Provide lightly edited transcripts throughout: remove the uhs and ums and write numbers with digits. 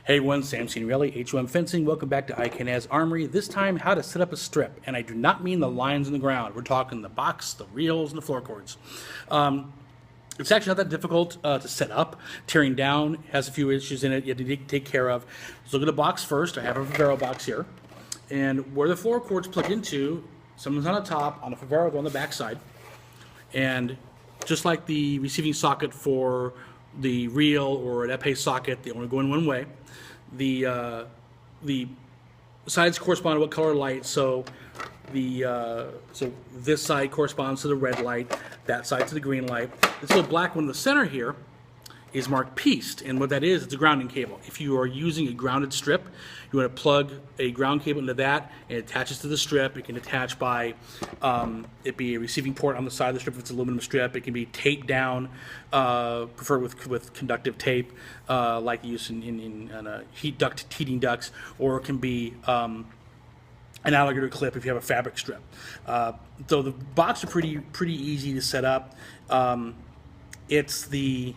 Hey everyone, Sam Signorelli, HOM Fencing. Welcome back to Can Haz Armory. This time, how to set up a strip. And I do not mean the lines in the ground. We're talking the box, the reels, and the floor cords. It's actually not that difficult to set up. Tearing down has a few issues in it you have to take care of. So look at the box first. I have a Favero box here. And where the floor cords plug into, someone's on the top, on the Favero, go on the back side. And just like the receiving socket for the reel or an epee socket, they only go in one way. The sides correspond to what color light, so this side corresponds to the red light, that side to the green light. This little black one in the center here is marked pieced, and what that is, it's a grounding cable. If you are using a grounded strip, you want to plug a ground cable into that, and it attaches to the strip. It can attach by, it be a receiving port on the side of the strip if it's an aluminum strip. It can be taped down, preferred with conductive tape, like used in heating ducts, or it can be an alligator clip if you have a fabric strip. So the box are pretty easy to set up. It's the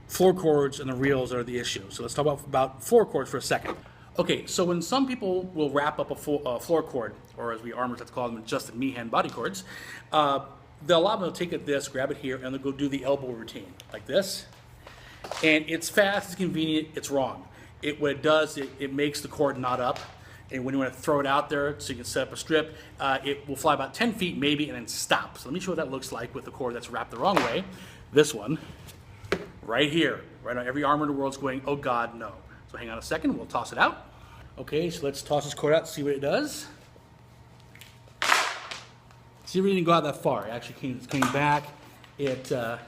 floor cords and the reels are the issue. So let's talk about floor cords for a second. Okay, so when some people will wrap up a floor cord, or as we armors like to call them, adjusted meehan body cords, they'll allow them to take it this, grab it here, and they'll go do the elbow routine like this. And it's fast, it's convenient, it's wrong. What it does, it makes the cord knot up. And when you want to throw it out there so you can set up a strip, it will fly about 10 feet maybe and then stop. So let me show you what that looks like with the cord that's wrapped the wrong way. This one, right here. Right now, every armor in the world is going, oh God, no. So hang on a second, we'll toss it out. Okay, so let's toss this cord out, see what it does. See, it really didn't go out that far. It actually came back. You see how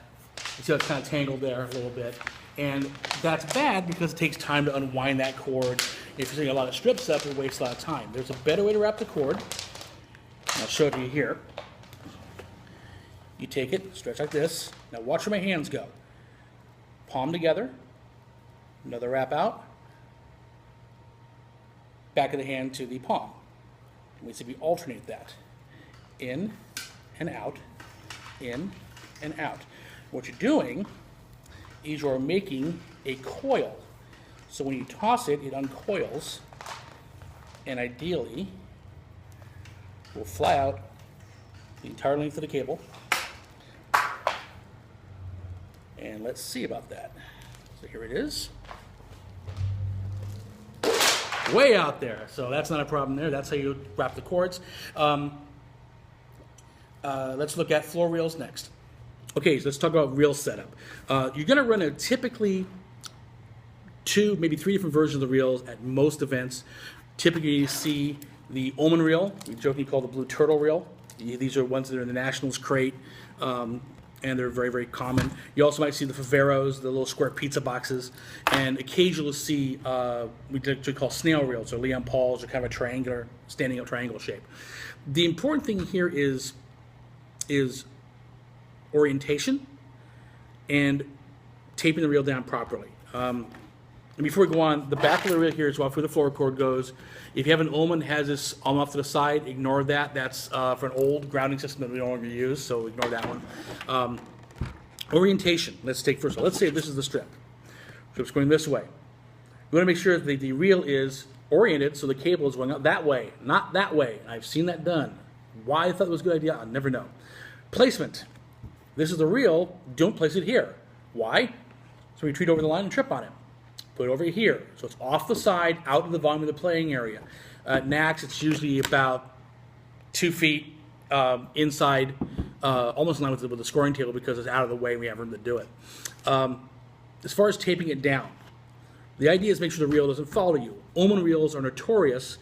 it's kind of tangled there a little bit. And that's bad because it takes time to unwind that cord. If you're setting a lot of strips up, it wastes a lot of time. There's a better way to wrap the cord. I'll show it to you here. You take it, stretch like this. Now watch where my hands go. Palm together, another wrap out, back of the hand to the palm. And we see we alternate that. In and out, in and out. What you're doing is you're making a coil. So when you toss it, it uncoils, and ideally will fly out the entire length of the cable. And let's see about that. So here it is. Way out there. So that's not a problem there. That's how you wrap the cords. Let's look at floor reels next. Okay, so let's talk about reel setup. You're going to run typically 2, maybe 3 different versions of the reels at most events. Typically you see the almond reel, we jokingly call the blue turtle reel. These are ones that are in the Nationals crate, and they're very, very common. You also might see the Faveros, the little square pizza boxes, and occasionally see we call snail reels or Leon Paul's, or kind of a triangular, standing up triangle shape. The important thing here is orientation and taping the reel down properly. And before we go on, the back of the reel here is where the floor cord goes. If you have an almond has this arm off to the side, ignore that. That's for an old grounding system that we no longer use, so ignore that one. Orientation, let's take first. Let's say this is the strip. Strip's going this way. We want to make sure that the reel is oriented so the cable is going out that way, not that way. I've seen that done. Why I thought it was a good idea, I'll never know. Placement. This is the reel, don't place it here. Why? So we treat over the line and trip on it. Put it over here, so it's off the side, out of the volume of the playing area. At Nax, it's usually about 2 feet inside, almost in line with the scoring table because it's out of the way and we have room to do it. As far as taping it down, the idea is make sure the reel doesn't follow you. Almond reels are notorious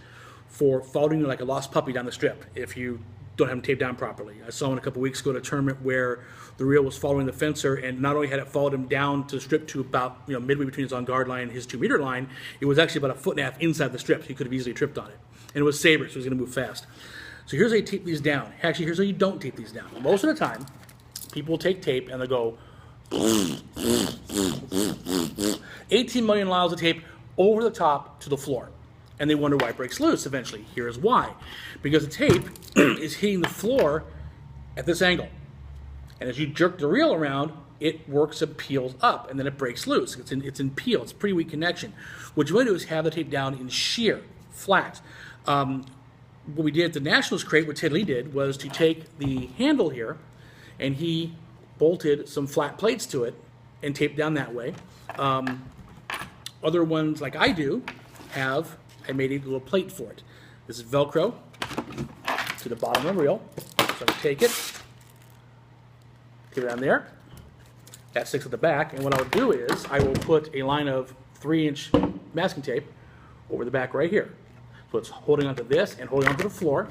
for following you like a lost puppy down the strip if you don't have them taped down properly. I saw one a couple weeks ago at a tournament where the reel was following the fencer, and not only had it followed him down to the strip to about midway between his on-guard line and his 2-meter line, it was actually about 1.5 feet inside the strip. He could have easily tripped on it. And it was saber, so he was going to move fast. So here's how you tape these down. Actually, here's how you don't tape these down. Most of the time, people will take tape and they'll go 18 million miles of tape over the top to the floor. And they wonder why it breaks loose eventually. Here's why. Because the tape is hitting the floor at this angle. And as you jerk the reel around, it works and peels up, and then it breaks loose. It's in peel. It's a pretty weak connection. What you want to do is have the tape down in shear, flat. What we did at the Nationals crate, what Ted Lee did, was to take the handle here, and he bolted some flat plates to it and taped down that way. Other ones, like I do, I made a little plate for it. This is Velcro to the bottom of the reel. So I take it on there. That sticks at the back, and what I'll do is I will put a line of 3-inch masking tape over the back right here. So it's holding onto this and holding onto the floor.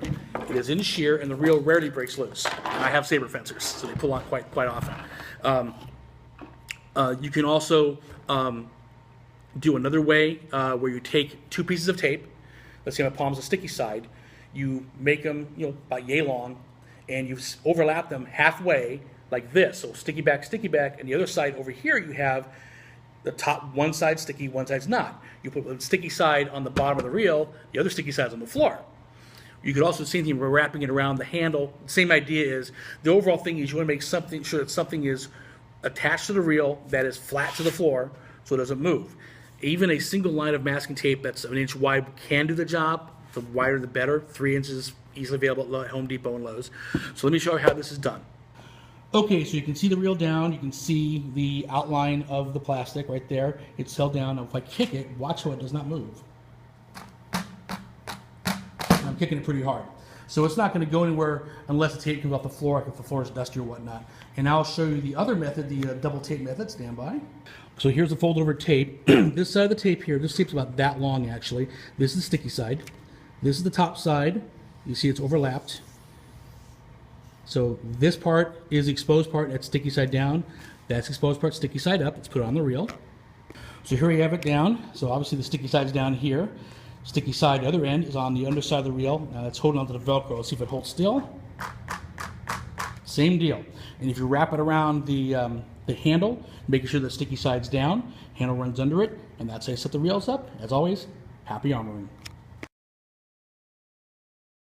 It is in shear, and the reel rarely breaks loose. And I have saber fencers, so they pull on quite often. You can also do another way where you take 2 pieces of tape. Let's say my palm's a sticky side. You make them, about yay long, and you overlap them halfway like this. So sticky back, and the other side over here you have the top, one side sticky, one side's not. You put the sticky side on the bottom of the reel, the other sticky side's on the floor. You could also see we're wrapping it around the handle. Same idea is, the overall thing is you want to make sure that something is attached to the reel that is flat to the floor so it doesn't move. Even a single line of masking tape that's 1 inch wide can do the job. The wider the better. 3 inches easily available at Home Depot and Lowe's. So let me show you how this is done. Okay, so you can see the reel down. You can see the outline of the plastic right there. It's held down. Now if I kick it, watch how it does not move. I'm kicking it pretty hard. So it's not going to go anywhere unless the tape comes off the floor, like if the floor is dusty or whatnot. And I'll show you the other method, the double tape method. Stand by. So here's the folded over tape. This side of the tape here, this tape's about that long actually. This is the sticky side. This is the top side. You see it's overlapped. So this part is the exposed part, that's sticky side down. That's exposed part, sticky side up. Let's put it on the reel. So here we have it down. So obviously the sticky side's down here. Sticky side, the other end, is on the underside of the reel. Now it's holding onto the Velcro. Let's see if it holds still. Same deal. And if you wrap it around the handle, making sure the sticky side's down, handle runs under it, and that's how you set the reels up. As always, happy armoring.